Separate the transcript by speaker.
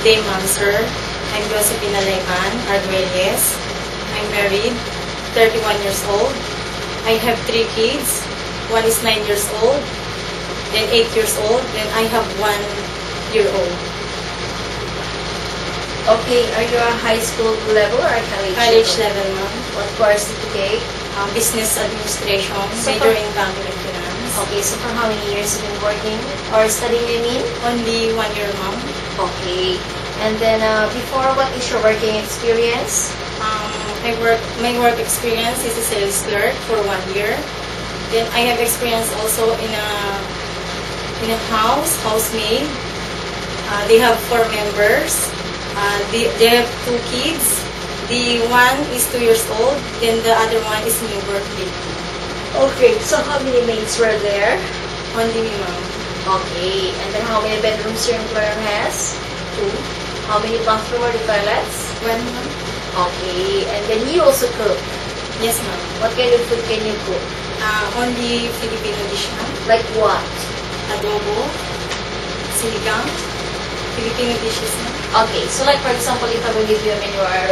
Speaker 1: day, ma'am, sir. I'm Josephina Layman Arguelles. I'm married, 31 years old. I have 3 kids. One is 9 years old, then 8 years old, then I have 1 year old.
Speaker 2: Okay, are you a high school level or a
Speaker 1: College level, ma'am.
Speaker 2: What course did you take?
Speaker 1: Business administration,
Speaker 2: So
Speaker 1: major
Speaker 2: for-
Speaker 1: in banking and finance.
Speaker 2: Okay, so for how many years have you been working or studying, I mean?
Speaker 1: Only 1 year, ma'am.
Speaker 2: Okay. And then before, what is your working experience?
Speaker 1: My work experience is a sales clerk for 1 year. Then I have experience also in a housemaid. They have 4 members. They have 2 kids. The one is 2 years old, then the other one is new birthday.
Speaker 2: Okay, so how many maids were there?
Speaker 1: Only me, ma'am.
Speaker 2: Okay, and then how many bedrooms your employer has? 2. How many bathroom or the toilets?
Speaker 1: 1, ma'am.
Speaker 2: Okay, and then you also cook.
Speaker 1: Yes, ma'am.
Speaker 2: What kind of food can you cook?
Speaker 1: Only Filipino dish, ma'am.
Speaker 2: Like what?
Speaker 1: Adobo, sinigang, Filipino dishes, ma'am.
Speaker 2: Okay, so like for example, if I will give you a menu or a